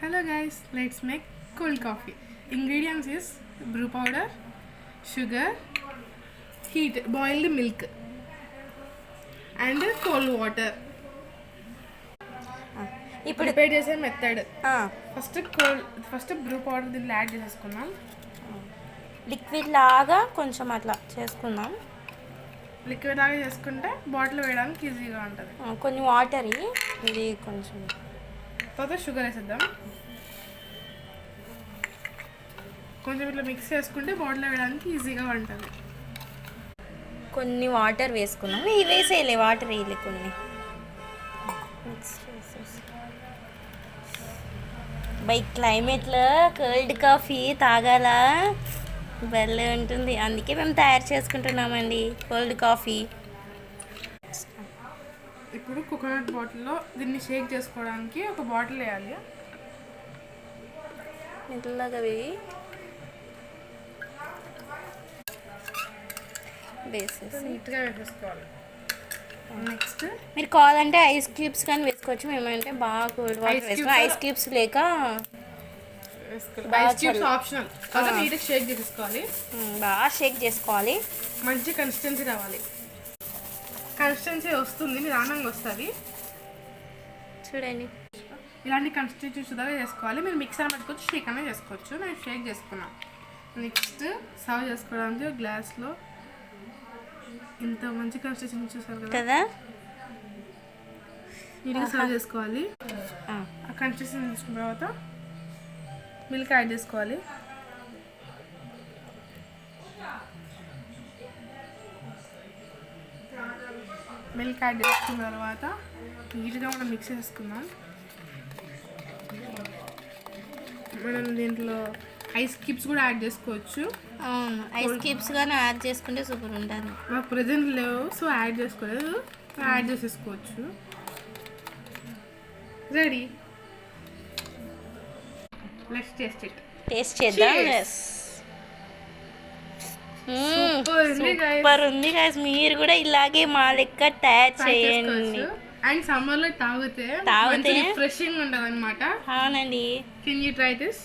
Hello guys, let's make cold coffee. Ingredients is brew powder, sugar, heat, boiled milk and cold water. ఇప్పుడు prepare చేసే method first Bru powder దీంట్లో add చేసేసుకున్నాం. Liquid లాగా కొంచెం అట్లా చేసుకుందాం. లిక్విడ్ లాగా చేసుకుంటే బాటిల్ వేయడానికి ఈజీగా ఉంటుంది. కొన్ని వాటర్ ఇది కొంచెం తర్వాత షుగర్ వేసేద్దాం. కొంచెం ఇట్లా మిక్స్ చేసుకుంటే బాటిల్ వేయడానికి ఈజీగా ఉంటుంది. కొన్ని వాటర్ వేసుకున్నాం. ఇవి వేసేయలే, వాటర్ వేయలే కొన్ని. బై క్లైమేట్లో కోల్డ్ కాఫీ తాగాల భలే ఉంటుంది. అందుకే మేము తయారు చేసుకుంటున్నామండి కోల్డ్ కాఫీ. ఇప్పుడు కోకోనట్ బాటిల్లో దీన్ని షేక్ చేసుకోవడానికి ఒక బాటిల్ వేయాలి. మెల్లగా నీట్గా వేసేసుకోవాలి. నెక్స్ట్ మీరు కావాలంటే ఐస్ క్యూబ్స్ కానీ వేసుకోవచ్చు. మేమంటే బాగా కోల్డ్ వాటర్ వేసుకోవాలి. ఐస్ క్యూబ్స్ లేక ఐస్ క్యూబ్స్ ఆప్షనల్. అదే నీట్గా షేక్ చేసుకోవాలి. బాగా షేక్ చేసుకోవాలి. మంచి కన్సిస్టెన్సీ రావాలి. కన్సిస్టెన్సీ వస్తుంది, నిదానంగా వస్తుంది. చూడండి, ఇలాంటి కన్సిస్టెన్సీ చూదాగా చేసుకోవాలి. మీరు మిక్సర్ పెట్టుకోవచ్చు, షేక్ అనేది చేసుకోవచ్చు. నేను షేక్ చేసుకున్నాను. నెక్స్ట్ సర్వ్ చేసుకోవడానికి గ్లాస్లో ఇంత మంచి కన్సిస్టెన్సీ చూసారు కదా, నీట్గా సర్వ్ చేసుకోవాలి. ఆ కన్సిస్టెన్సీ తీసుకున్న తర్వాత మిల్క్ యాడ్ చేసుకోవాలి. మిల్క్ యాడ్ చేసుకున్న తర్వాత నీట్గా మనం మిక్స్ చేసుకుందాం. మనం దీంట్లో ఐస్ క్యూబ్స్ కూడా యాడ్ చేసుకోవచ్చు. ఐస్ క్యూబ్స్ కానీ యాడ్ చేసుకుంటే సూపర్ ఉంటుంది. మాకు ప్రెజెంట్ లేవు, సో యాడ్ చేసుకోలేదు. యాడ్ చేసేసుకోవచ్చు. Ready, let's taste it. Taste చేద్దాం. సూపర్ ఉంది గైస్. మీరు కూడా ఇలాగే మా లెక్క తయారు చేయండి. అండ్ సమ్మర్ లో తాగితే రిఫ్రెషింగ్ ఉంటుంది అనమాట. అవునండి. Can you try this?